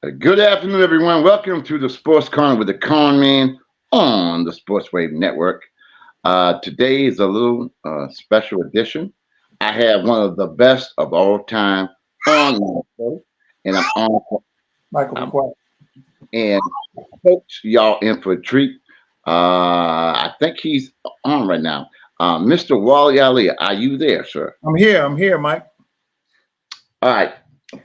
Good afternoon, everyone. Welcome to the Sports Corner with the Conn Man on the Sports Wave Network. Today is a little special edition. I have one of the best of all time on the show, and Michael, be um, quiet. and folks, y'all in for a treat. I think he's on right now. Mr. Wally Ali, are you there, sir? I'm here. I'm here, Mike. All right,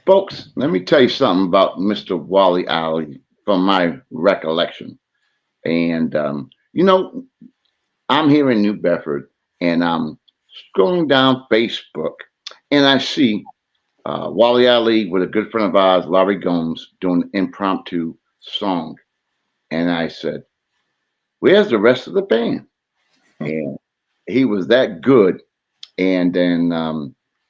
folks. Let me tell you something about Mr. Wally Ali from my recollection. And I'm here in New Bedford, and I'm scrolling down Facebook, and I see Wally Ali with a good friend of ours, Laurie Gomes, doing an impromptu song. And I said, "Where's the rest of the band?" And he was that good. And then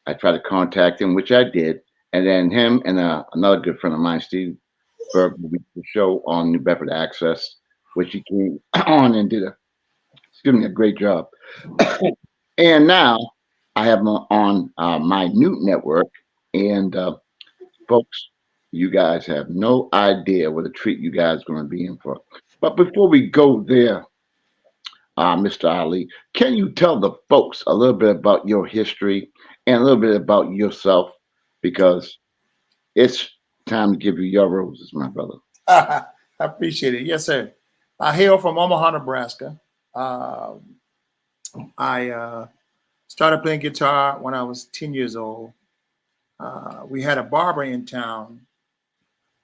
I tried to contact him, which I did. And then him and another good friend of mine, Steve Berg, we did the show on New Bedford Access, which he came on and did a great job. And now I have him on my new network. And folks, you guys have no idea what a treat you guys are going to be in for. But before we go there, Mr. Ali, can you tell the folks a little bit about your history and a little bit about yourself? Because it's time to give you your roses, my brother. I appreciate it. Yes, sir. I hail from Omaha, Nebraska. Uh, I started playing guitar when I was 10 years old. We had a barber in town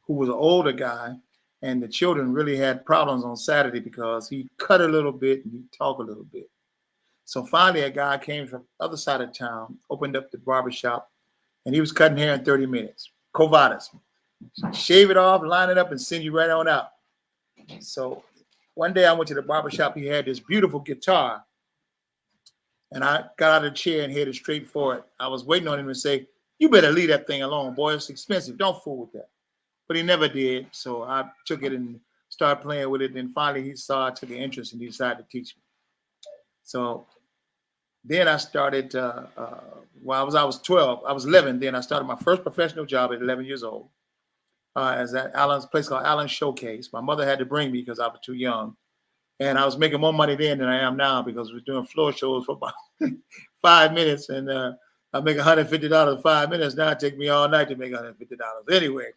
who was an older guy, and the children really had problems on Saturday because he cut a little bit and he talk a little bit. So finally, a guy came from the other side of town, opened up the barber shop, and he was cutting hair in 30 minutes. Covadas. Shave it off, line it up, and send you right on out. So one day I went to the barber shop. He had this beautiful guitar, and I got out of the chair and headed straight for it. I was waiting on him to say, "You better leave that thing alone, boy. It's expensive. Don't fool with that." But he never did. So I took it and started playing with it. And finally he saw I took an interest and he decided to teach me. So then I started, well, I was 12. I was 11. Then I started my first professional job at 11 years old. As at Allen's place called Allen's Showcase. My mother had to bring me because I was too young. And I was making more money then than I am now because we're doing floor shows for about 5 minutes. And I make $150 in 5 minutes. Now it takes me all night to make $150. Anyway,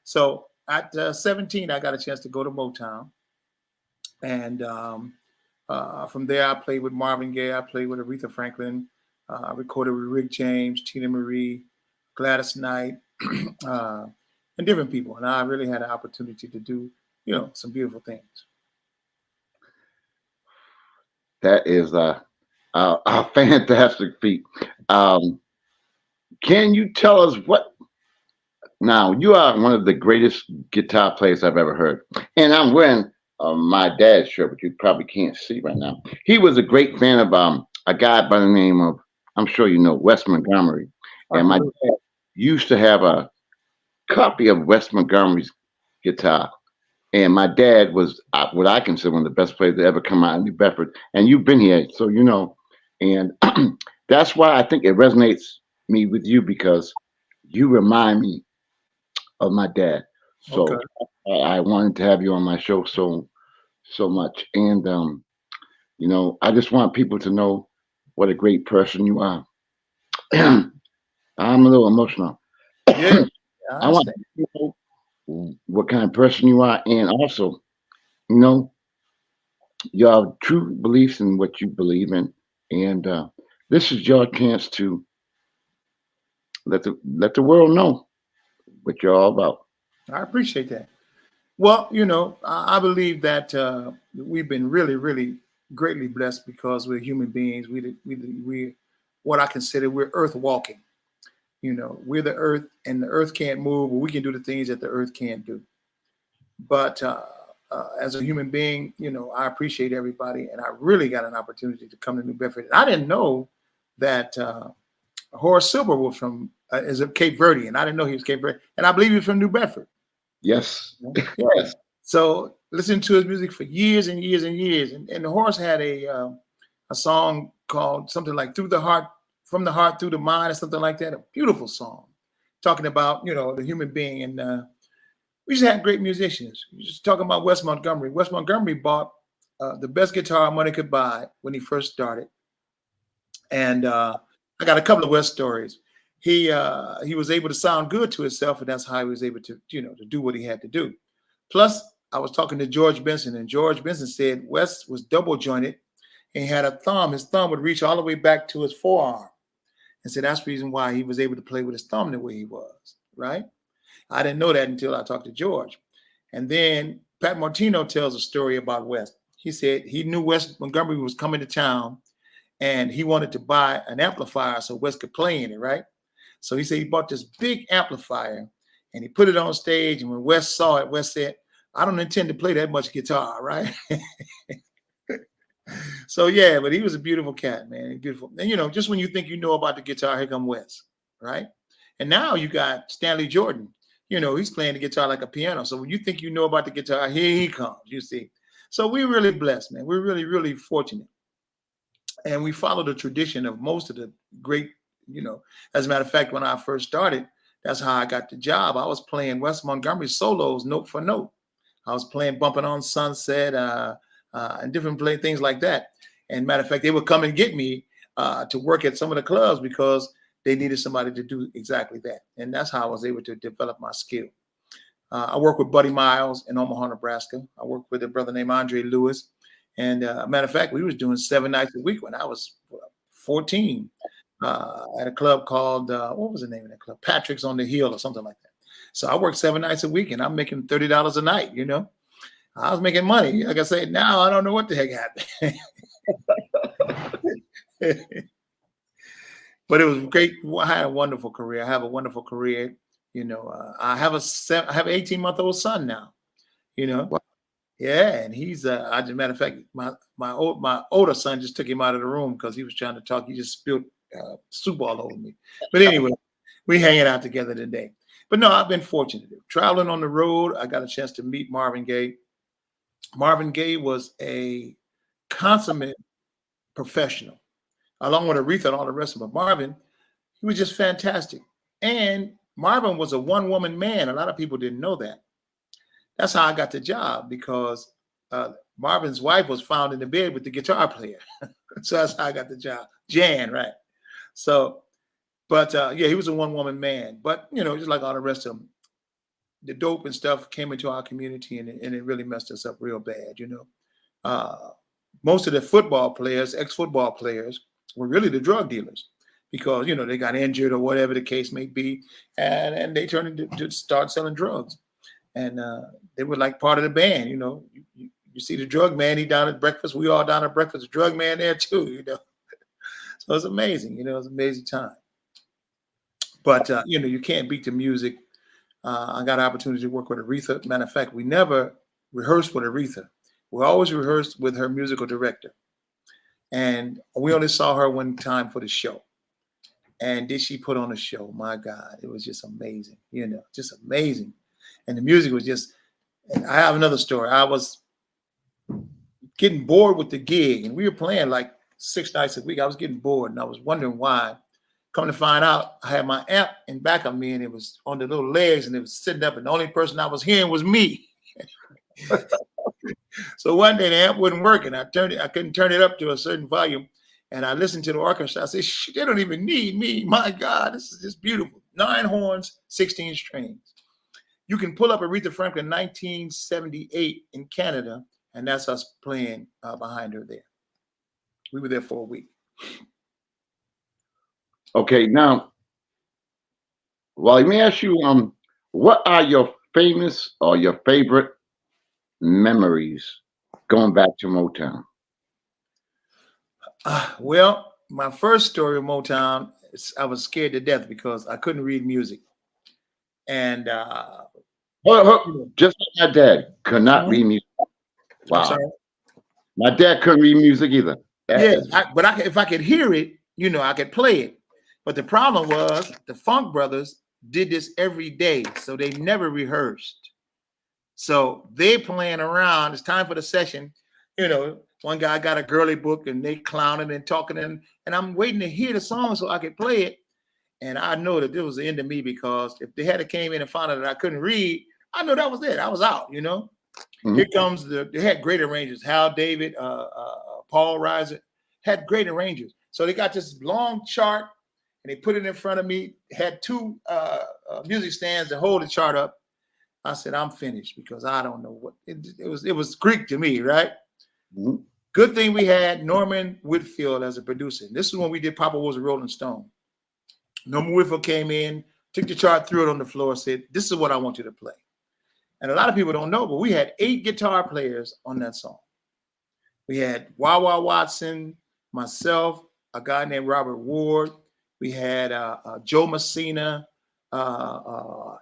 so at 17, I got a chance to go to Motown. And from there, I played with Marvin Gaye. I played with Aretha Franklin. I recorded with Rick James, Tina Marie, Gladys Knight. uh, and different people. And I really had an opportunity to do, some beautiful things. That is a fantastic feat. Um, can you tell us what? Now, you are one of the greatest guitar players I've ever heard. And I'm wearing my dad's shirt, but you probably can't see right now. He was a great fan of a guy by the name of, I'm sure you know, Wes Montgomery. And my Absolutely. dad used to have a copy of Wes Montgomery's guitar. And my dad was what I consider one of the best players to ever come out of New Bedford. And you've been here, so you know. And that's why I think it resonates me with you because you remind me of my dad. Okay. So I wanted to have you on my show so much. And I just want people to know what a great person you are. I'm a little emotional. Yeah, I I want understand. to know what kind of person you are, and also, you know, your true beliefs in what you believe in. And this is your chance to let the world know what you're all about. I appreciate that. Well, I believe that we've been really, really greatly blessed because we're human beings. We what I consider we're earth walking. We're the earth, and the earth can't move, but we can do the things that the earth can't do. But as a human being, I appreciate everybody, and I really got an opportunity to come to New Bedford. I didn't know that Horace Silver was from is a Cape Verdean. I didn't know he was Cape Verdean, and I believe he was from New Bedford. Yes, Yeah. yes, So listening to his music for years and years and years, and Horace had a song called something like "Through the Heart, from the Heart through the Mind" or something like that. A beautiful song, talking about the human being and We just had great musicians. We're just talking about Wes Montgomery. Wes Montgomery bought the best guitar money could buy when he first started. And I got a couple of West stories. He was able to sound good to himself, and that's how he was able to, to do what he had to do. Plus, I was talking to George Benson, and George Benson said Wes was double jointed and he had a thumb. His thumb would reach all the way back to his forearm. And so that's the reason why he was able to play with his thumb the way he was, right? I didn't know that until I talked to George. And then Pat Martino tells a story about Wes. He said he knew Wes Montgomery was coming to town and he wanted to buy an amplifier so Wes could play in it, right? So he said he bought this big amplifier and he put it on stage. And when Wes saw it, Wes said, I don't intend to play that much guitar, right? So yeah, but he was a beautiful cat, man. Beautiful. And just when you think you know about the guitar, here come Wes, right? And now you got Stanley Jordan. He's playing the guitar like a piano. So when you think you know about the guitar, here he comes, you see. So we're really blessed, man. We're really, really fortunate. And we follow the tradition of most of the great, as a matter of fact, when I first started, that's how I got the job. I was playing Wes Montgomery solos note for note. I was playing Bumping on Sunset and different things like that. And matter of fact, they would come and get me to work at some of the clubs because they needed somebody to do exactly that. And that's how I was able to develop my skill. I work with Buddy Miles in Omaha, Nebraska. I work with a brother named Andre Lewis. And matter of fact, we was doing 7 nights a week when I was 14 at a club called, what was the name of that club? Patrick's on the Hill or something like that. So I worked 7 nights a week and I'm making $30 a night, I was making money. Like I said, now I don't know what the heck happened. But it was great. I had a wonderful career. I have a wonderful career. I have an 18-month-old son now, Wow. Yeah, and he's as a matter of fact, my older son just took him out of the room because he was trying to talk. He just spilled soup all over me. But anyway, we hanging out together today. But no, I've been fortunate. Traveling on the road, I got a chance to meet Marvin Gaye. Marvin Gaye was a consummate professional, along with Aretha and all the rest of them. But Marvin, he was just fantastic. And Marvin was a one-woman man. A lot of people didn't know that. That's how I got the job because Marvin's wife was found in the bed with the guitar player. So that's how I got the job. Jan, right? So, but yeah, he was a one-woman man. But, just like all the rest of them, the dope and stuff came into our community and it really messed us up real bad, Most of the football players, ex-football players, were really the drug dealers because, they got injured or whatever the case may be. And they turned into start selling drugs. And they were like part of the band, You see the drug man, he down at breakfast. We all down at breakfast. The drug man there too, So it's amazing, it's an amazing time. But you can't beat the music. I got an opportunity to work with Aretha. Matter of fact, we never rehearsed with Aretha. We always rehearsed with her musical director. And we only saw her one time for the show. And did she put on a show? My God, it was just amazing, just amazing. And the music was just, I have another story. I was getting bored with the gig and we were playing like 6 nights a week. I was getting bored and I was wondering why. Come to find out, I had my amp in back of me and it was on the little legs and it was sitting up and the only person I was hearing was me. So one day the amp wasn't working. I couldn't turn it up to a certain volume. And I listened to the orchestra. I said, they don't even need me. My God, this is just beautiful. 9 horns, 16 strings. You can pull up Aretha Franklin 1978 in Canada, and that's us playing behind her there. We were there for a week. Okay, now, well, let me ask you, what are your famous or your favorite memories going back to Motown? Well, my first story of Motown, I was scared to death because I couldn't read music. And just like my dad could not read music. Wow. My dad couldn't read music either. But if I could hear it, I could play it. But the problem was the Funk Brothers did this every day, so they never rehearsed. So they playing around. It's time for the session. One guy got a girly book and they clowning and talking and I'm waiting to hear the song so I could play it. And I know that this was the end of me because if they had came in and found out that I couldn't read, I know that was it. I was out, you know. Here Mhm. comes they had great arrangers. Hal David, Paul Reiser had great arrangers. So they got this long chart and they put it in front of me, had two music stands to hold the chart up. I said, I'm finished because I don't know what it was Greek to me, right? Mhm. Good thing we had Norman Whitfield as a producer. This is when we did Papa Was a Rolling Stone. Norman Whitfield came in, took the chart, threw it on the floor, said, this is what I want you to play. And a lot of people don't know, but we had 8 guitar players on that song. We had Wawa Watson, myself, a guy named Robert Ward. We had Joe Messina,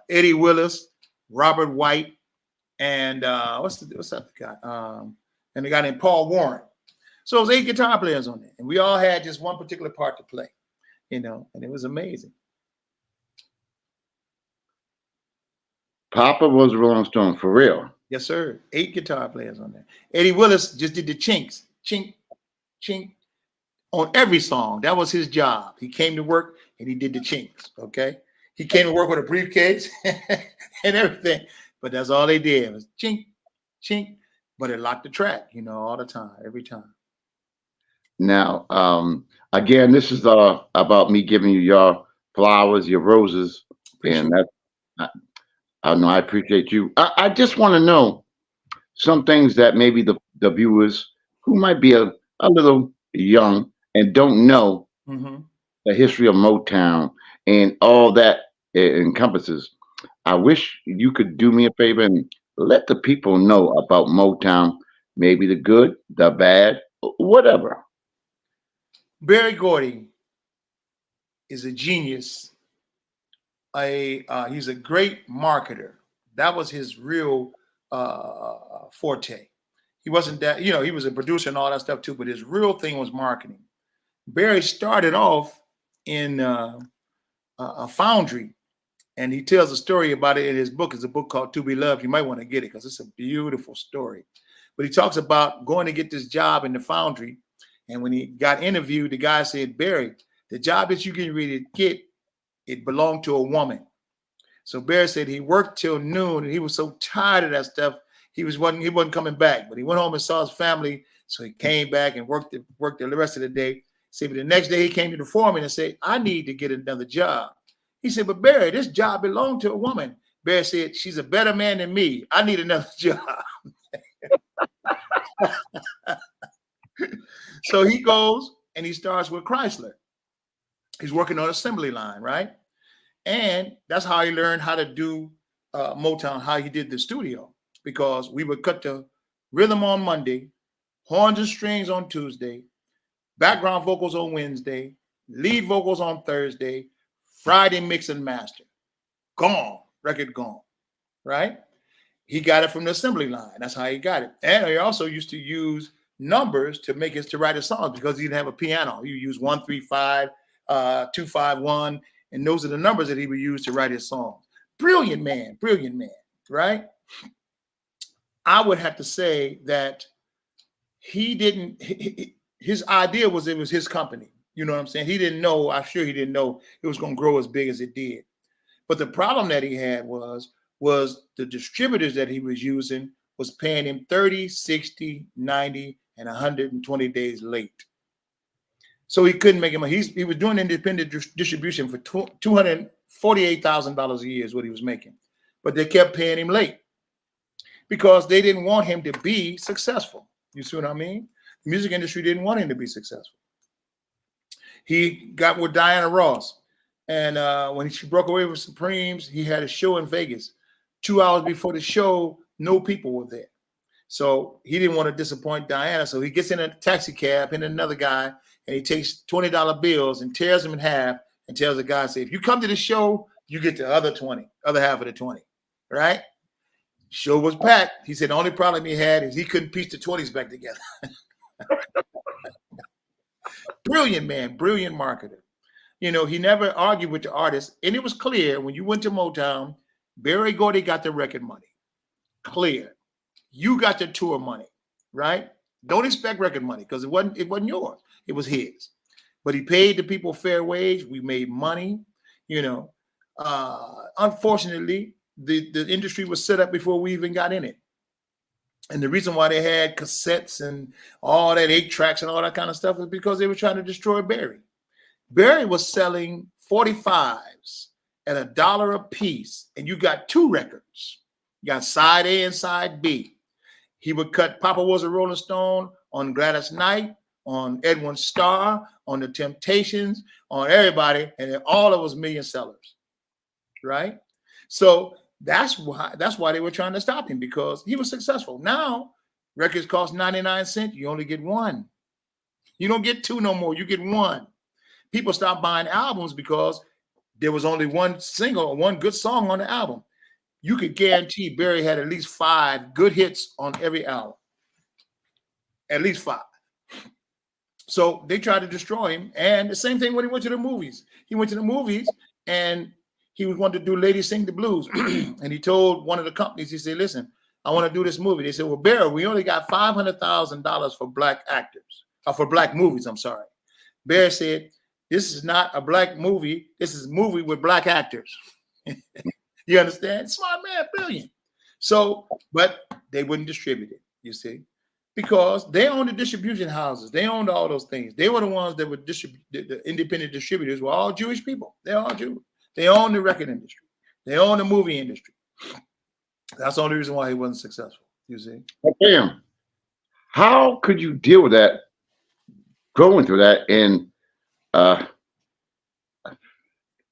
Eddie Willis, Robert White, and what's that guy? And a guy named Paul Warren. So it was 8 guitar players on there, and we all had just one particular part to play, you know, and it was amazing. Papa was a Rolling Stone for real. Yes, sir. 8 guitar players on there. Eddie Willis just did the chinks, chink, chink, on every song. That was his job. He came to work and he did the chinks. Okay. He came to work with a briefcase and everything. But that's all they did was chink, chink. But it locked the track, you know, all the time, every time. Now, again, this is about me giving you your flowers, your roses, and Appreciate it. I, I know I appreciate you. I just want to know some things that maybe the viewers who might be a little young and don't know Mm-hmm. the history of Motown and all that it encompasses. I wish you could do me a favor and let the people know about Motown, maybe the good, the bad, whatever. Barry Gordy is a genius. He's a great marketer. That was his real forte. He wasn't that, you know, he was a producer and all that stuff too, but his real thing was marketing. Barry started off in a foundry, and he tells a story about it in his book. It's a book called To Be Loved. You might want to get it because it's a beautiful story. But he talks about going to get this job in the foundry, and when he got interviewed, the guy said, Barry, the job that you getting ready to get, it belonged to a woman. So Barry said he worked till noon, and he was so tired of that stuff, he wasn't coming back. But he went home and saw his family, so he came back and worked the rest of the day. See, but the next day he came to the foreman and said, I need to get another job. He said, but Barry, this job belonged to a woman. Barry said, she's a better man than me. I need another job. So he goes and he starts with Chrysler. He's working on assembly line, right? And that's how he learned how to do Motown, how he did the studio, because we would cut the rhythm on Monday, horns and strings on Tuesday, background vocals on Wednesday, lead vocals on Thursday, Friday mix and master. Gone, record gone, right? He got it from the assembly line. That's how he got it. And he also used to use numbers to write his songs because he didn't have a piano. You use 135, 251, and those are the numbers that he would use to write his songs. Brilliant man, right? I would have to say that he didn't. His idea was it was his company. You know what I'm saying? He didn't know. I'm sure he didn't know it was going to grow as big as it did. But the problem that he had was the distributors that he was using was paying him 30, 60, 90, and 120 days late. So he couldn't make him. He was doing independent distribution for $248,000 a year is what he was making. But they kept paying him late because they didn't want him to be successful. You see what I mean? The music industry didn't want him to be successful. He got with Diana Ross. And when she broke away with Supremes, he had a show in Vegas. 2 hours before the show, no people were there. So he didn't want to disappoint Diana. So he gets in a taxi cab and another guy, and he takes $20 bills and tears them in half and tells the guy, say, if you come to the show, you get the other half of the 20, right? Show was packed. He said the only problem he had is he couldn't piece the 20s back together. Brilliant man, brilliant marketer. You know, he never argued with the artist. And it was clear when you went to Motown, Barry Gordy got the record money. Clear. You got the tour money, right? Don't expect record money because it wasn't yours. It was his. But he paid the people fair wage. We made money, you know. Unfortunately, the industry was set up before we even got in it. And the reason why they had cassettes and all that 8 tracks and all that kind of stuff is because they were trying to destroy Barry. Barry was selling 45s at $1 a piece, and you got 2 records. You got side A and side B. He would cut Papa Was a Rolling Stone on Gladys Knight, on Edwin Starr, on The Temptations, on everybody, and all of us million sellers, right? So that's why they were trying to stop him, because he was successful. Now records cost 99 cents. You only get 1. You don't get 2 no more. You get 1. People stopped buying albums because there was only 1 single or 1 good song on the album. You could guarantee Barry had at least 5 good hits on every album. At least 5. So they tried to destroy him. And the same thing when he went to the movies. He went to the movies and he was wanting to do Lady Sing the Blues. And he told one of the companies, he said, listen, I want to do this movie. They said, well, Barry, we only got $500,000 for black actors, or for black movies, I'm sorry. Barry said, this is not a black movie. This is a movie with black actors. You understand? Smart man, brilliant. So, but they wouldn't distribute it, you see, because they owned the distribution houses. They owned all those things. They were the ones that would distribute. The independent distributors were all Jewish people. They're all Jewish. They own the record industry. They own the movie industry. That's the only reason why he wasn't successful, you see. Damn. How could you deal with that, going through that, and that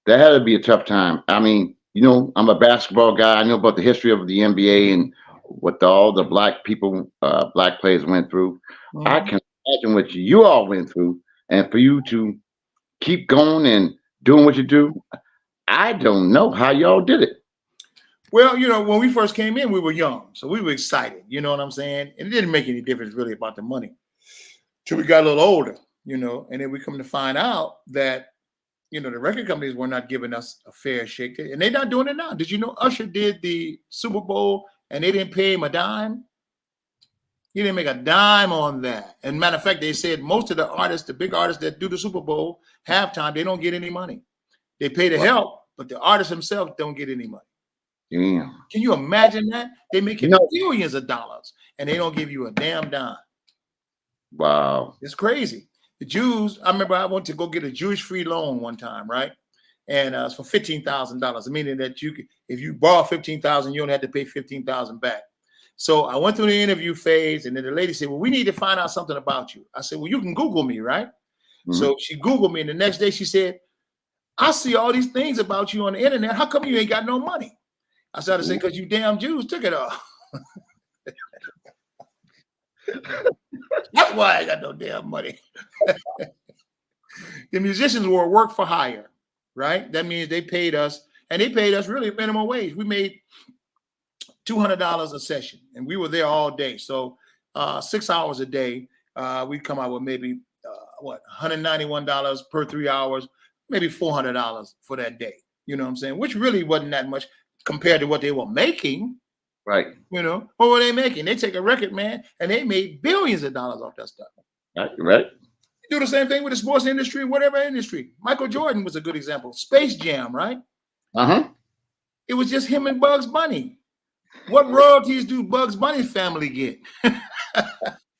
had to be a tough time. I mean, you know, I'm a basketball guy. I know about the history of the NBA and what all the black people, black players went through. Mm-hmm. I can imagine what you all went through, and for you to keep going and doing what you do, I don't know how y'all did it. Well, you know, when we first came in, we were young, so we were excited. You know what I'm saying? And it didn't make any difference really about the money till we got a little older, you know. And then we come to find out that, you know, the record companies were not giving us a fair shake, and they're not doing it now. Did you know Usher did the Super Bowl and they didn't pay him a dime? He didn't make a dime on that. And matter of fact, they said most of the artists, the big artists that do the Super Bowl halftime, they don't get any money. They pay the help, but the artists themselves don't get any money. Damn. Can you imagine that? They make No. billions of dollars and they don't give you a damn dime. Wow. It's crazy. The Jews, I remember I went to go get a Jewish free loan one time, right? And it's for $15,000, meaning that you could, if you borrow $15,000, you only have to pay $15,000 back. So I went through the interview phase, and then the lady said, well, we need to find out something about you. I said, well, you can Google me, right? Mm-hmm. So she Googled me, and the next day she said, I see all these things about you on the internet. How come you ain't got no money? I started saying, because you damn Jews took it all. That's why I got no damn money. The musicians were work for hire, right? That means they paid us, and they paid us really minimum wage. We made $200 a session, and we were there all day. So 6 hours a day, we come out with maybe $191 per 3 hours, maybe $400 for that day. You know what I'm saying? Which really wasn't that much compared to what they were making. Right. You know, what were they making? They take a record, man, and they made billions of dollars off that stuff. Right. You do the same thing with the sports industry, whatever industry. Michael Jordan was a good example. Space Jam, right? Uh-huh. It was just him and Bugs Bunny. What royalties do Bugs Bunny's family get?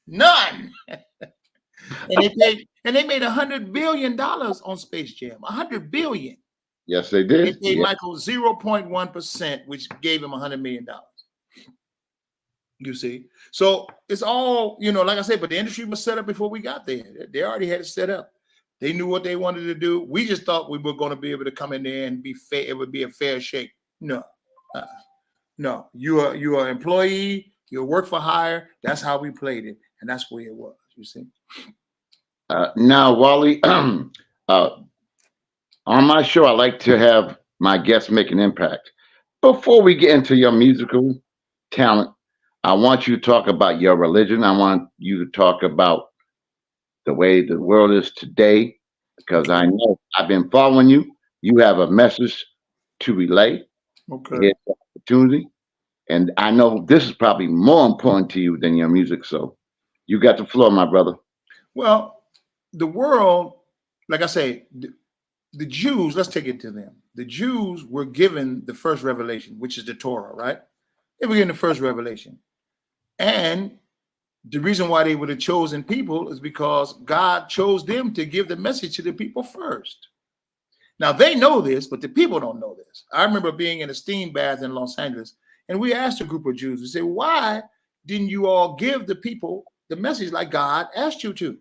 None. And they made $100 billion on Space Jam. $100 billion. Yes, they did. They paid Michael 0.1%, which gave him $100 million. You see, so it's all, you know, like I said, but the industry was set up before we got there. They already had it set up. They knew what they wanted to do. We just thought we were going to be able to come in there and be fair. It would be a fair shake. No, no. You are an employee. You work for hire. That's how we played it, and that's where it was. You see. Now, Wally, on my show, I like to have my guests make an impact. Before we get into your musical talent, I want you to talk about your religion. I want you to talk about the way the world is today, because I know I've been following you. You have a message to relay. Okay. It's an opportunity. And I know this is probably more important to you than your music. So you got the floor, my brother. Well, the world, like I say, the Jews, let's take it to them. The Jews were given the first revelation, which is the Torah, right? They were given the first revelation. And the reason why they were the chosen people is because God chose them to give the message to the people first. Now they know this, but the people don't know this. I remember being in a steam bath in Los Angeles, and we asked a group of Jews, we said, why didn't you all give the people the message like God asked you to?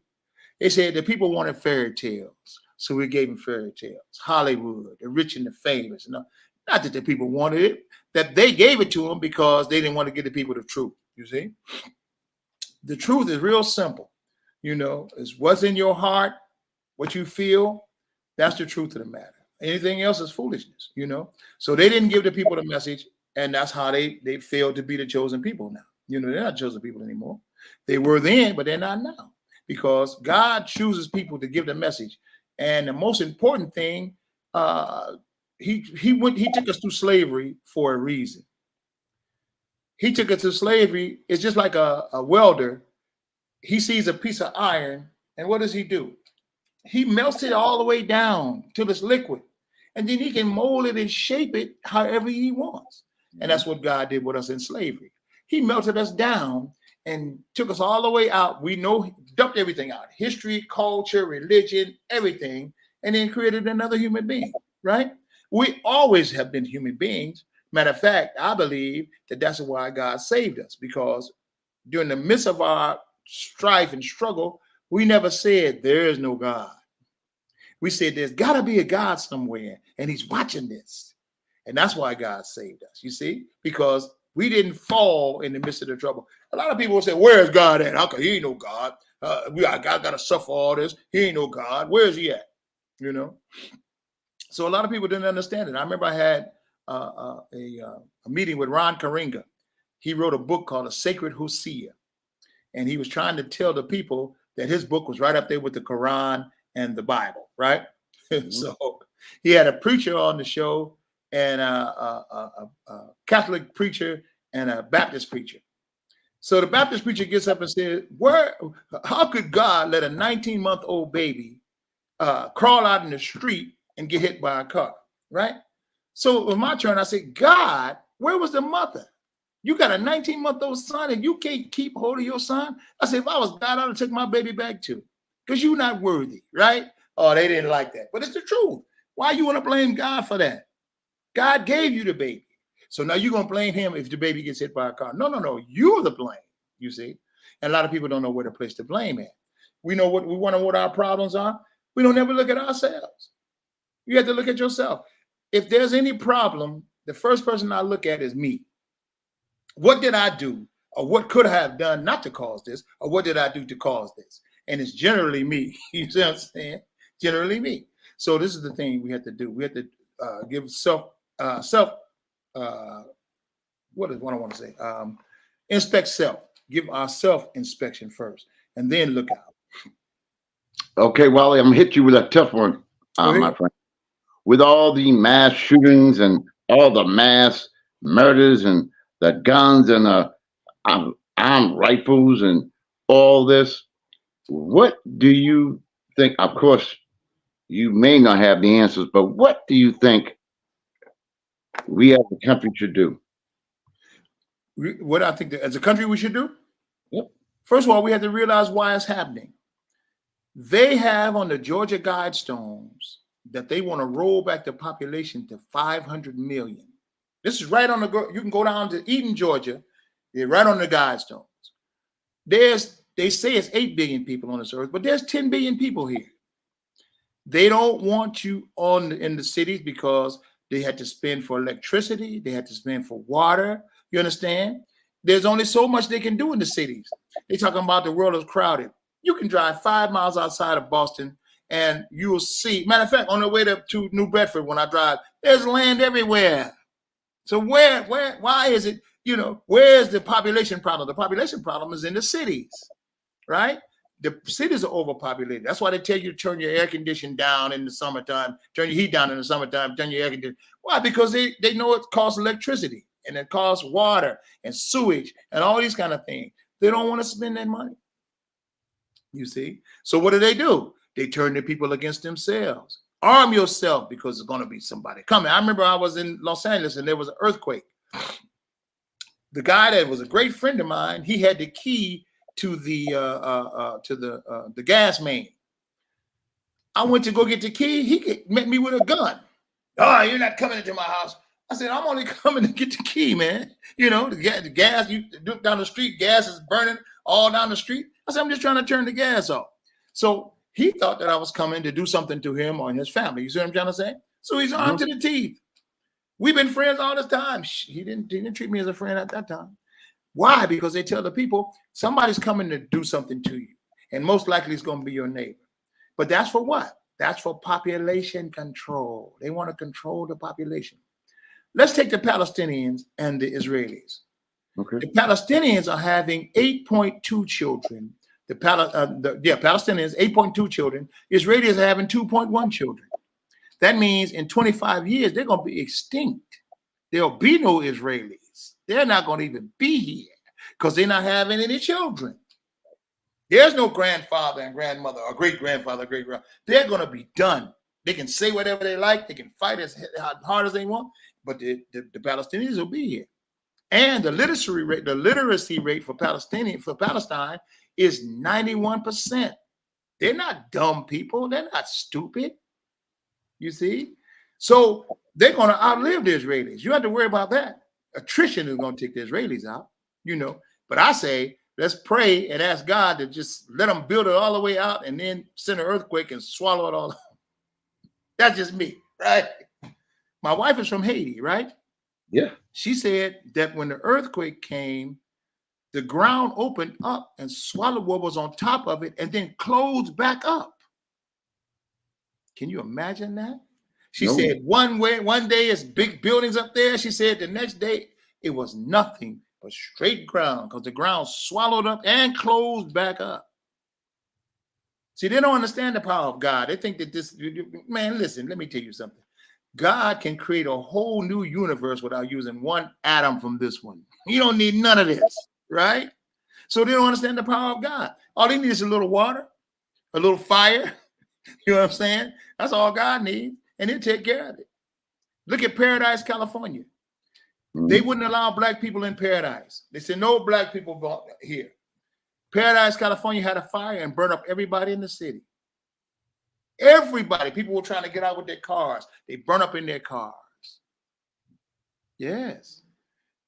They said the people wanted fairy tales. So we gave them fairy tales, Hollywood, the rich and the famous. No, not that the people wanted it, that they gave it to them because they didn't want to give the people the truth. You see? The truth is real simple. You know, it's what's in your heart, what you feel. That's the truth of the matter. Anything else is foolishness, you know. So they didn't give the people the message, and that's how they failed to be the chosen people now. You know, they're not chosen people anymore. They were then, but they're not now. Because God chooses people to give the message. And the most important thing, he took us through slavery for a reason. He took us to slavery. It's just like a welder. He sees a piece of iron, and what does he do? He melts it all the way down till it's liquid. And then he can mold it and shape it however he wants. And that's what God did with us in slavery. He melted us down and took us all the way out. We know, dumped everything out. History, culture, religion, everything. And then created another human being, right? We always have been human beings. Matter of fact, I believe that that's why God saved us. Because during the midst of our strife and struggle, we never said there is no God. We said there's got to be a God somewhere, and he's watching this. And that's why God saved us, you see, because we didn't fall in the midst of the trouble. A lot of people will say, where's God at? How come he ain't no God? God got to suffer all this. He ain't no God. Where is he at? You know? So a lot of people didn't understand it. I remember I had a meeting with Ron Karinga. He wrote a book called A Sacred Hosea. And he was trying to tell the people that his book was right up there with the Quran and the Bible, right? Mm-hmm. So he had a preacher on the show, and a Catholic preacher and a Baptist preacher. So the Baptist preacher gets up and says, how could God let a 19-month-old baby crawl out in the street and get hit by a car, right? So it was my turn. I said, God, where was the mother? You got a 19-month-old son and you can't keep hold of your son? I said, if I was God, I'd have took my baby back too, because you're not worthy, right? Oh, they didn't like that. But it's the truth. Why you want to blame God for that? God gave you the baby. So now you're going to blame him if the baby gets hit by a car. No. You're the blame, you see. And a lot of people don't know where to place the blame at. We know what we want to what our problems are. We don't ever look at ourselves. You have to look at yourself. If there's any problem, the first person I look at is me. What did I do, or what could I have done not to cause this, or what did I do to cause this? And it's generally me. You see what I'm saying? Generally me. So this is the thing we have to do. We have to give inspect self. Give our self-inspection first, and then look out. Okay, Wally, I'm gonna hit you with a tough one, my friend. With all the mass shootings and all the mass murders and the guns and the armed rifles and all this, what do you think? Of course, you may not have the answers, but what do you think we as a country should do? What I think that as a country we should do? Yep. First of all, we have to realize why it's happening. They have on the Georgia Guidestones that they want to roll back the population to 500 million. This is right on you can go down to Eden, Georgia. They're right on the Guidestones. They say it's 8 billion people on this earth, but there's 10 billion people here. They don't want you in the cities because they had to spend for electricity. They had to spend for water. You understand? There's only so much they can do in the cities. They're talking about the world is crowded. You can drive 5 miles outside of Boston and you will see. Matter of fact, on the way to New Bedford, when I drive, there's land everywhere. So why is it, where's the population problem? The population problem is in the cities, right? The cities are overpopulated. That's why they tell you to turn your air conditioning down in the summertime, turn your heat down in the summertime, turn your air conditioning. Why? Because they know it costs electricity and it costs water and sewage and all these kind of things. They don't want to spend that money. You see? So what do? They turn the people against themselves. Arm yourself because it's going to be somebody coming. I remember I was in Los Angeles and there was an earthquake. The guy that was a great friend of mine, he had the key to the gas main. I went to go get the key. He met me with a gun. Oh, you're not coming into my house. I said, I'm only coming to get the key, man. You know, the gas, you look down the street, gas is burning all down the street. I said, I'm just trying to turn the gas off. So he thought that I was coming to do something to him or his family. You see what I'm trying to say? So he's armed to the teeth. We've been friends all this time. He didn't treat me as a friend at that time. Why? Because they tell the people, somebody's coming to do something to you. And most likely it's going to be your neighbor. But that's for what? That's for population control. They want to control the population. Let's take the Palestinians and the Israelis. Okay. The Palestinians are having 8.2 children. Palestinians, 8.2 children. Israelis are having 2.1 children. That means in 25 years, they're going to be extinct. There'll be no Israelis. They're not going to even be here because they're not having any children. There's no grandfather and grandmother or great-grandfather, great-grandmother. They're going to be done. They can say whatever they like. They can fight as hard as they want, but the Palestinians will be here. And the literacy rate for Palestine is 91%. They're not dumb people. They're not stupid. You see? So they're going to outlive the Israelis. You have to worry about that. Attrition is going to take the Israelis out, you know. But I say, let's pray and ask God to just let them build it all the way out and then send an earthquake and swallow it all up. That's just me, right? My wife is from Haiti, right? Yeah. She said that when the earthquake came, the ground opened up and swallowed what was on top of it and then closed back up. Can you imagine that? She said one day it's big buildings up there. She said the next day it was nothing but straight ground because the ground swallowed up and closed back up. See, they don't understand the power of God. They think that this, man, listen, let me tell you something. God can create a whole new universe without using one atom from this one. You don't need none of this, right? So they don't understand the power of God. All they need is a little water, a little fire. You know what I'm saying? That's all God needs, and he'll take care of it. Look at Paradise, California. They wouldn't allow black people in Paradise. They said, no black people here. Paradise, California had a fire and burned up everybody in the city. Everybody. People were trying to get out with their cars. They burn up in their cars. Yes.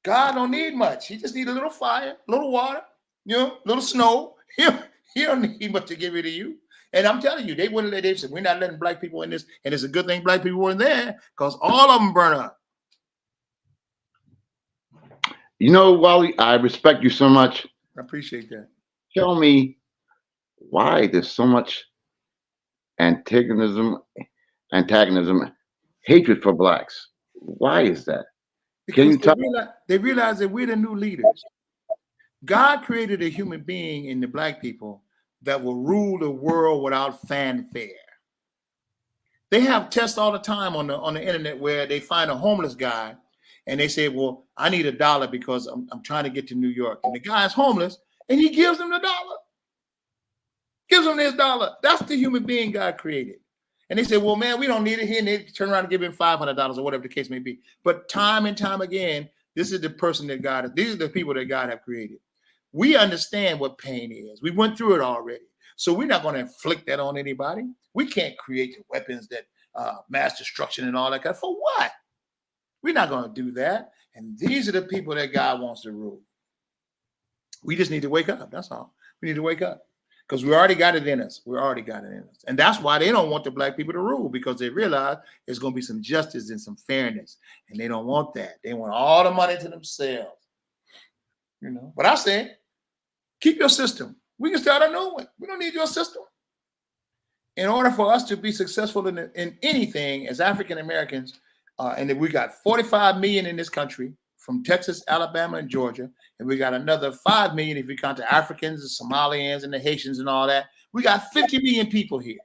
God don't need much. He just need a little fire, a little water, you know, a little snow. He don't need much to give it to you. And I'm telling you, they wouldn't let. They said, we're not letting black people in this. And it's a good thing black people weren't there because all of them burn up. You know, Wally, I respect you so much. I appreciate that. Tell me why there's so much antagonism, hatred for blacks. Why is that? Because they realize that we're the new leaders. God created a human being in the black people that will rule the world without fanfare. They have tests all the time on the internet where they find a homeless guy and they say, well, I need $1 because I'm trying to get to New York. And the guy's homeless and he gives them the $1. Gives them his $1. That's the human being God created. And they say, well, man, we don't need it here. And they turn around and give him $500 or whatever the case may be. But time and time again, this is the person that these are the people that God have created. We understand what pain is. We went through it already. So we're not going to inflict that on anybody. We can't create the weapons that mass destruction and all that kind of, for what? We're not going to do that. And these are the people that God wants to rule. We just need to wake up. That's all. We need to wake up because we already got it in us. We already got it in us. And that's why they don't want the black people to rule, because they realize there's going to be some justice and some fairness. And they don't want that. They want all the money to themselves. You know, but I say, keep your system. We can start a new one. We don't need your system. In order for us to be successful in anything as African Americans, and we got 45 million in this country from Texas, Alabama, and Georgia, and we got another 5 million if you count the Africans, the Somalians, and the Haitians and all that. We got 50 million people here.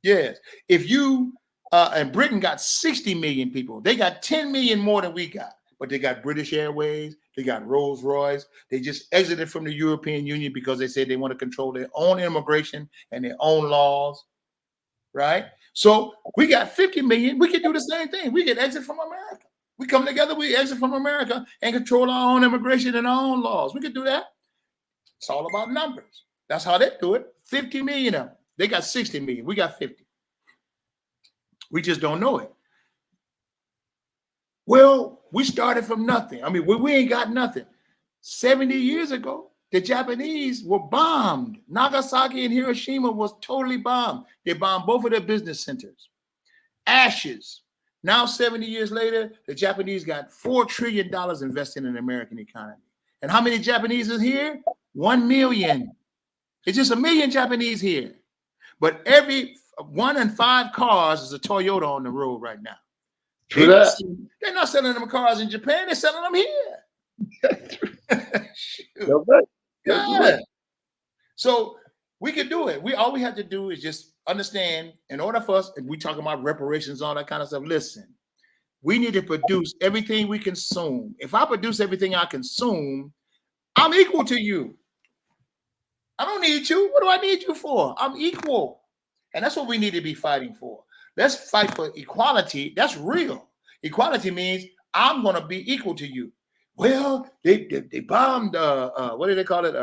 Yes. If you and Britain got 60 million people, they got 10 million more than we got. But they got British Airways, they got Rolls Royce. They just exited from the European Union because they said they want to control their own immigration and their own laws, right? So we got 50 million. We can do the same thing. We can exit from America. We come together, we exit from America and control our own immigration and our own laws. We could do that. It's all about numbers. That's how they do it. 50 million of them. They got 60 million. We got 50. We just don't know it. Well, we started from nothing. I mean, we ain't got nothing. 70 years ago, the Japanese were bombed. Nagasaki and Hiroshima was totally bombed. They bombed both of their business centers. Ashes. Now, 70 years later, the Japanese got $4 trillion invested in the American economy. And how many Japanese is here? 1 million. It's just 1 million Japanese here. But every 1 in 5 cars is a Toyota on the road right now. They're not selling them cars in Japan. They're selling them here. Yeah. So we could do it. All we have to do is just understand, in order for us, and we talk about reparations, all that kind of stuff, listen, we need to produce everything we consume. If I produce everything I consume, I'm equal to you. I don't need you. What do I need you for? I'm equal. And that's what we need to be fighting for. Let's fight for equality. That's real. Equality means I'm going to be equal to you. Well, they bombed, what do they call it?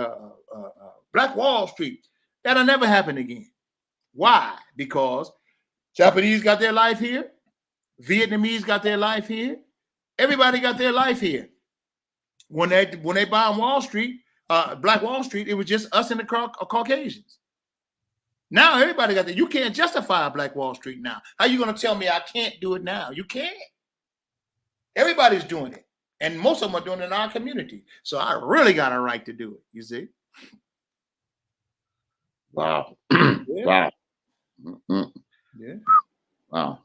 Black Wall Street. That'll never happen again. Why? Because Japanese got their life here. Vietnamese got their life here. Everybody got their life here. When they bombed Wall Street, Black Wall Street, it was just us and the Caucasians. Now everybody got that. You can't justify Black Wall Street now. How are you going to tell me I can't do it now? You can't. Everybody's doing it. And most of them are doing it in our community. So I really got a right to do it, you see? Wow. Yeah. Wow. Mm-hmm. Yeah. Wow.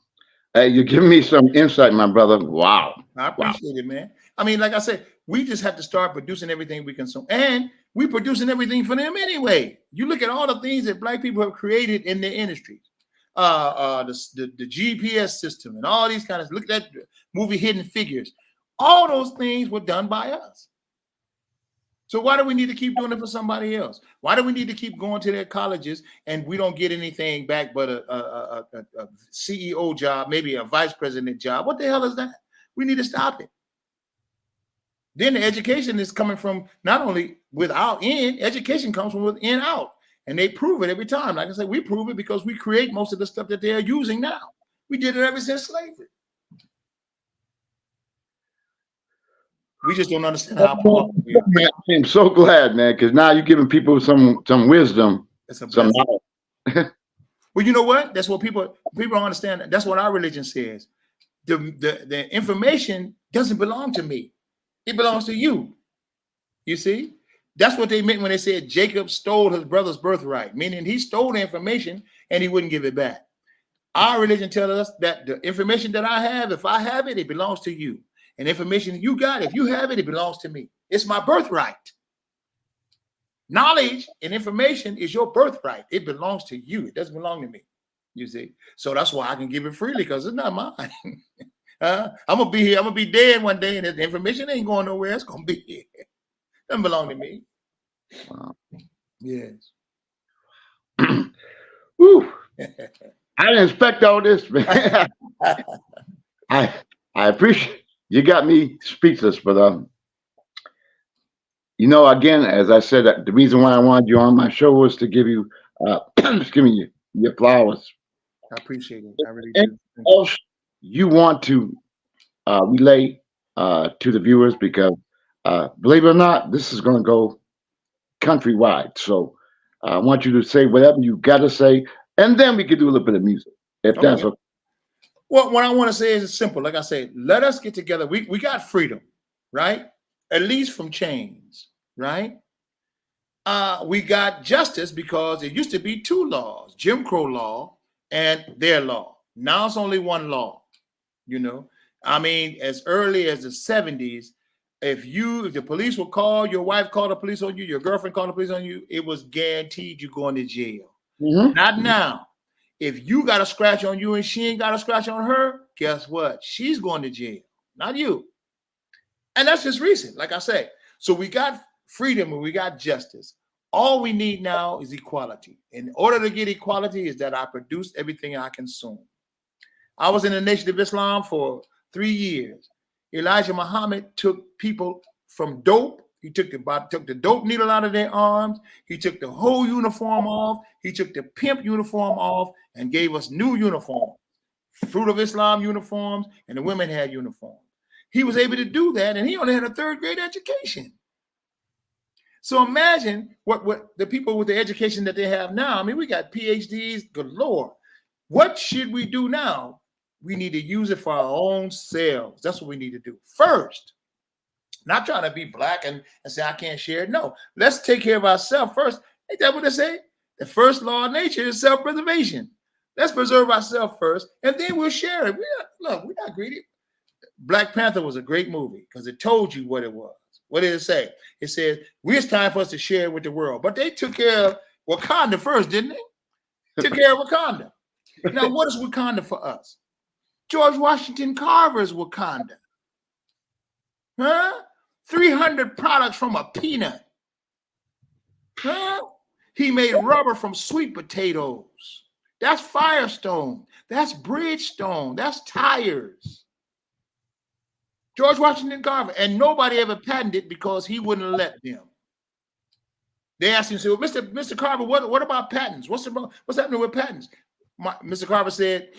Hey, you're giving me some insight, my brother. Wow. I appreciate it, man. I mean, like I said, we just have to start producing everything we consume. And we're producing everything for them anyway. You look at all the things that Black people have created in their industries. The GPS system and all these kind of, look at that movie Hidden Figures. All those things were done by us. So why do we need to keep doing it for somebody else? Why do we need to keep going to their colleges and we don't get anything back but a CEO job, maybe a vice president job? What the hell is that? We need to stop it. Then the education is coming from not only without in, education comes from within out. And they prove it every time. Like I said, we prove it because we create most of the stuff that they're using now. We did it ever since slavery. We just don't understand how powerful we are. I'm so glad, man, because now you're giving people some wisdom. Some knowledge. Well, you know what? That's what people don't understand. That's what our religion says. The information doesn't belong to me. It belongs to you. You see? That's what they meant when they said Jacob stole his brother's birthright, meaning he stole the information and he wouldn't give it back. Our religion tells us that the information that I have, if I have it, it belongs to you. And information you got, if you have it, it belongs to me. It's my birthright. Knowledge and information is your birthright. It belongs to you. It doesn't belong to me. You see? So that's why I can give it freely, because it's not mine. I'm gonna be here. I'm gonna be dead one day, and the information ain't going nowhere. It's gonna be here. It doesn't belong to me. Wow. Yes. Woo. I didn't expect all this, man. I appreciate you got me speechless, but you know, again, as I said, the reason why I wanted you on my show was to give you just giving you your flowers. I appreciate it. I really And do. else you want to relay to the viewers, because believe it or not, this is going to go countrywide. So I want you to say whatever you got to say, and then we can do a little bit of music, if that's okay. Well, what I want to say is simple. Like I said, let us get together. We got freedom, right? At least from chains, right? We got justice because it used to be 2 laws, Jim Crow law and their law. Now it's only 1 law, you know? I mean, as early as the 70s, if the police would call, your wife called the police on you, your girlfriend called the police on you, it was guaranteed you're going to jail. Mm-hmm. Not now. If you got a scratch on you and she ain't got a scratch on her, guess what? She's going to jail, not you. And that's just recent, like I say. So we got freedom and we got justice. All we need now is equality. In order to get equality is that I produce everything I consume. I was in the Nation of Islam for 3 years. Elijah Muhammad took people from dope. He took the dope needle out of their arms. He took the whole uniform off. He took the pimp uniform off and gave us new uniforms, Fruit of Islam uniforms, and the women had uniforms. He was able to do that, and he only had a third grade education. So imagine what the people with the education that they have now. I mean, we got PhDs galore. What should we do now? We need to use it for our own selves. That's what we need to do first. Not trying to be black and say I can't share it. No, let's take care of ourselves first. Ain't that what they say? The first law of nature is self-preservation. Let's preserve ourselves first, and then we'll share it. We're not greedy. Black Panther was a great movie because it told you what it was. What did it say? It said, it's time for us to share it with the world. But they took care of Wakanda first, didn't they? Took care of Wakanda. Now, what is Wakanda for us? George Washington Carver's Wakanda. Huh? 300 products from a peanut. Huh? He made rubber from sweet potatoes. That's Firestone. That's Bridgestone. That's tires. George Washington Carver. And nobody ever patented it because he wouldn't let them. They asked him, so, Mr. Carver, what about patents? What's happening with patents? Mr. Carver said,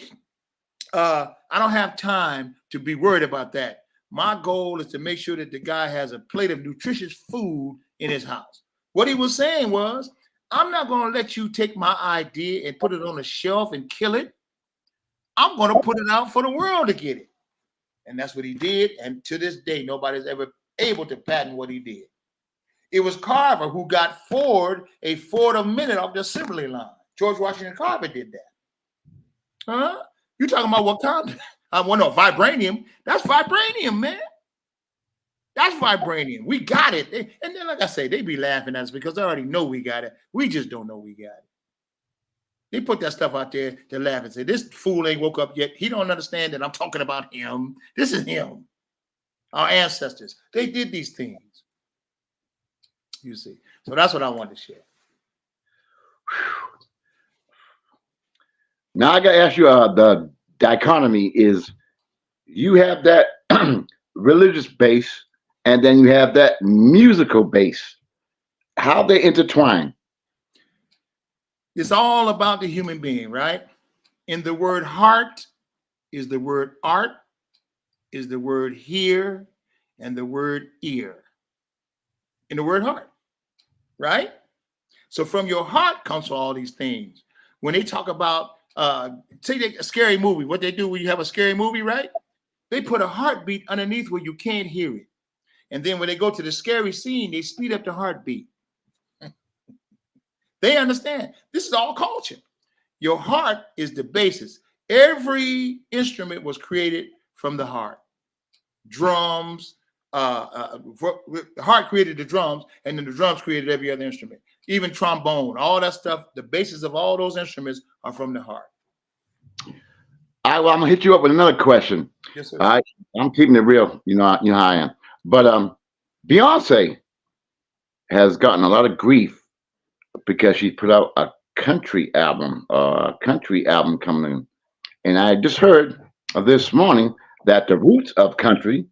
I don't have time to be worried about that. My goal is to make sure that the guy has a plate of nutritious food in his house. What he was saying was, I'm not going to let you take my idea and put it on a shelf and kill it. I'm going to put it out for the world to get it. And that's what he did. And to this day, nobody's ever able to patent what he did. It was Carver who got Ford a Ford a minute off the assembly line. George Washington Carver did that. Huh? You talking about Wakanda? No, vibranium. That's vibranium, man. That's vibranium. We got it. And then, like I say, they be laughing at us because they already know we got it. We just don't know we got it. They put that stuff out there to laugh and say, this fool ain't woke up yet. He don't understand that I'm talking about him. This is him. Our ancestors. They did these things. You see. So that's what I wanted to share. Now I got to ask you, the dichotomy is you have that religious base and then you have that musical base. How they intertwine? It's all about the human being, right? In the word heart is the word art, is the word hear, and the word ear. In the word heart, right? So from your heart comes all these things. When they talk about, say a scary movie, what they do when you have a scary movie, right? They put a heartbeat underneath where you can't hear it. And then when they go to the scary scene, they speed up the heartbeat. They understand. This is all culture. Your heart is the basis. Every instrument was created from the heart. Drums, the heart created the drums, and then the drums created every other instrument. Even trombone, all that stuff, the basis of all those instruments are from the heart. I'm gonna hit you up with another question. Yes, sir. All right, I'm keeping it real. You know how I am. But Beyonce has gotten a lot of grief because she put out a country album coming in. And I just heard this morning that the roots of country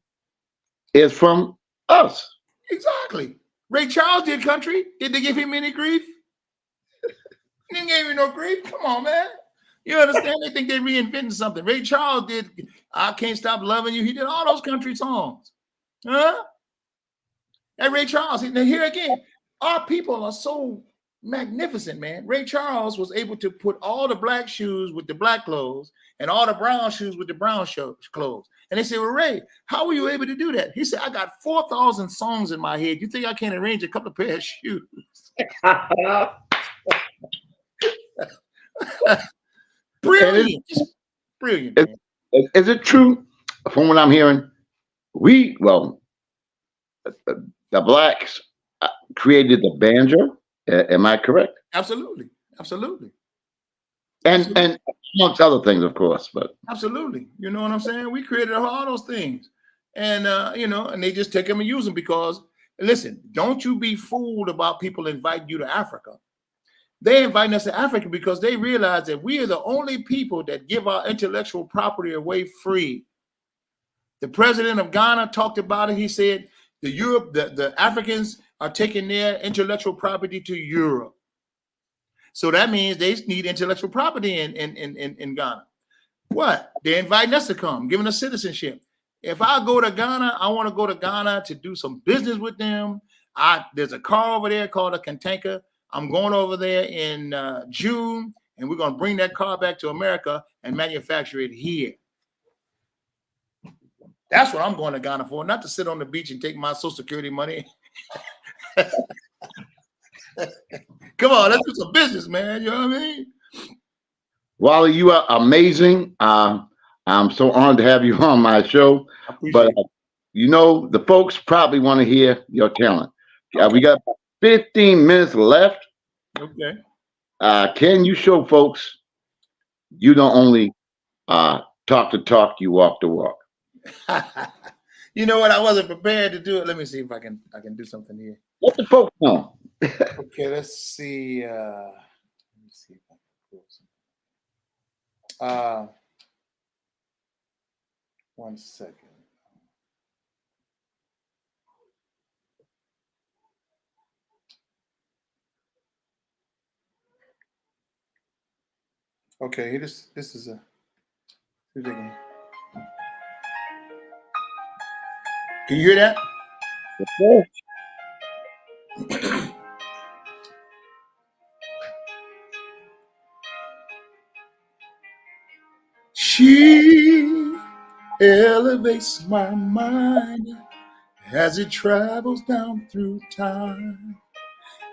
is from us. Exactly. Ray Charles did country. Did they give him any grief? He didn't give him no grief. Come on, man. You understand? They think they're reinventing something. Ray Charles did I Can't Stop Loving You. He did all those country songs. Huh? And Ray Charles, now here again, our people are so magnificent, man. Ray Charles was able to put all the black shoes with the black clothes and all the brown shoes with the brown clothes. And they said, well, Ray, how were you able to do that? He said, I got 4,000 songs in my head. You think I can't arrange a couple of pairs of shoes? Brilliant. Brilliant. Is it true, from what I'm hearing, the blacks created the banjo? Am I correct? Absolutely. Absolutely. And amongst other things, of course, but absolutely. You know what I'm saying? We created all those things. And and they just take them and use them because Listen, don't you be fooled about people inviting you to Africa. They inviting us to Africa because they realize that we are the only people that give our intellectual property away free. The president of Ghana talked about it. He said the Africans are taking their intellectual property to Europe. So that means they need intellectual property in Ghana. What? They're inviting us to come, giving us citizenship. If I go to Ghana, I want to go to Ghana to do some business with them. There's a car over there called a Kantanka. I'm going over there in June, and we're going to bring that car back to America and manufacture it here. That's what I'm going to Ghana for, not to sit on the beach and take my Social Security money. Come on, let's do some business, man. You know what I mean? Wally, you are amazing. I'm so honored to have you on my show. But the folks probably want to hear your talent. Okay. We got 15 minutes left. Okay. Can you show folks you don't only talk the talk, you walk the walk? You know what? I wasn't prepared to do it. Let me see if I can do something here. Let the folks know. Okay, let's see. Let me see if I can pull something. 1 second. Okay, this is a. Can you hear that? She elevates my mind as it travels down through time,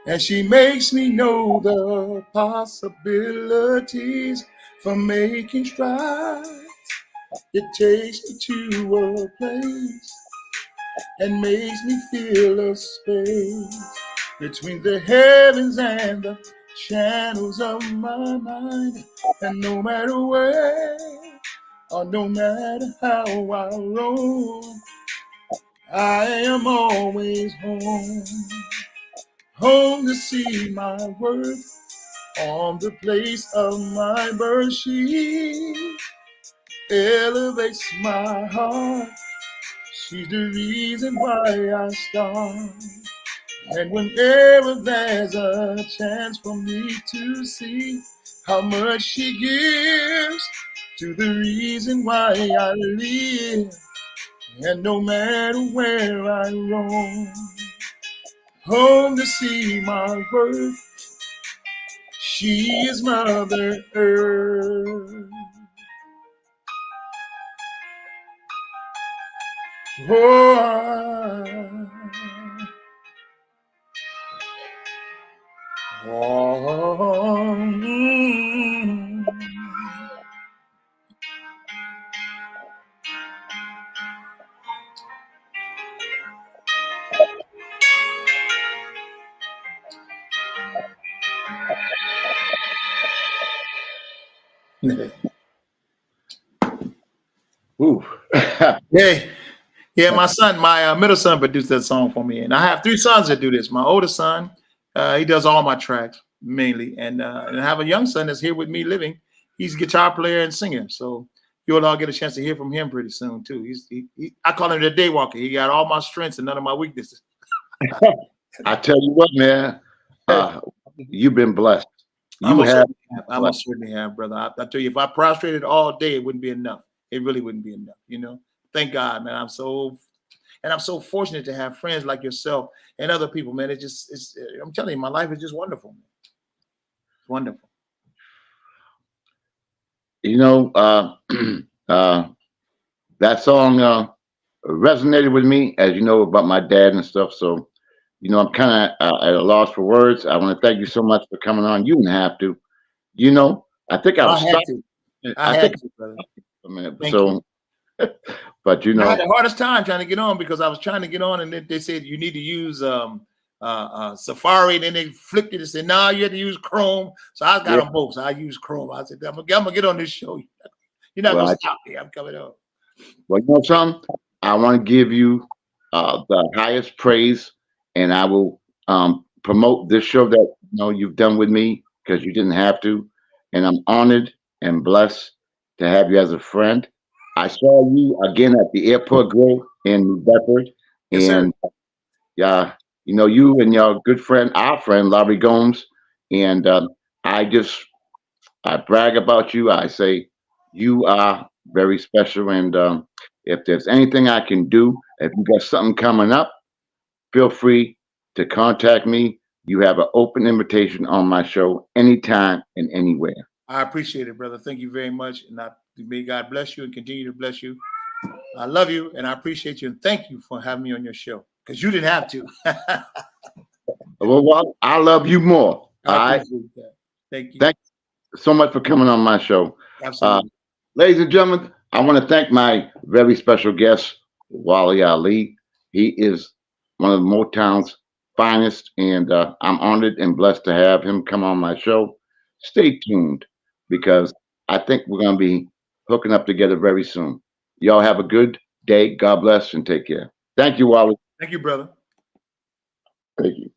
and she makes me know the possibilities for making strides. It takes me to a place and makes me feel a space between the heavens and the channels of my mind. And no matter where or no matter how I roam, I am always home. Home to see my worth on the place of my birth. She elevates my heart. She's the reason why I start. And whenever there's a chance for me to see how much she gives to the reason why I live, and no matter where I roam, home to see my worth, she is Mother Earth. Oh, Ooh. Yeah, my son, my middle son produced that song for me. And I have 3 sons that do this. My oldest son, he does all my tracks mainly. And I have a young son that's here with me living. He's a guitar player and singer. So you'll all get a chance to hear from him pretty soon, too. I call him the day walker. He got all my strengths and none of my weaknesses. I tell you what, man, you've been blessed. I most certainly have, brother. I tell you, if I prostrated all day, it wouldn't be enough. It really wouldn't be enough, you know. Thank God, man. I'm so fortunate to have friends like yourself and other people, man. I'm telling you, my life is just wonderful, man. It's wonderful. You know, that song resonated with me, as you know, about my dad and stuff. So, I'm kind of at a loss for words. I want to thank you so much for coming on. You didn't have to. I think I was sorry. I had to, brother. Thank you. But I had the hardest time trying to get on because I was trying to get on, and then they said you need to use Safari, and then they flipped it and said, "No, you have to use Chrome." So I got them both. So I used Chrome. I said, "I'm gonna get on this show. You're not gonna stop me. I'm coming on." Well, you know something? I want to give you the highest praise and I will promote this show that you've done with me because you didn't have to, and I'm honored and blessed to have you as a friend. I saw you again at the Airport Grill in New Bedford, Yes, sir. and yeah, you and your good friend, our friend Larry Gomes, and I just I brag about you. I say you are very special, and if there's anything I can do, if you got something coming up, feel free to contact me. You have an open invitation on my show anytime and anywhere. I appreciate it, brother. Thank you very much. And may God bless you and continue to bless you. I love you and I appreciate you. And thank you for having me on your show because you didn't have to. Well, I love you more. I All right. appreciate that. Thank you. Thank you so much for coming on my show. Uh, Absolutely. Ladies and gentlemen, I want to thank my very special guest, Wally Ali. He is one of Motown's finest, and I'm honored and blessed to have him come on my show. Stay tuned because I think we're going to be hooking up together very soon. Y'all have a good day. God bless and take care. Thank you, Wally. Thank you, brother. Thank you.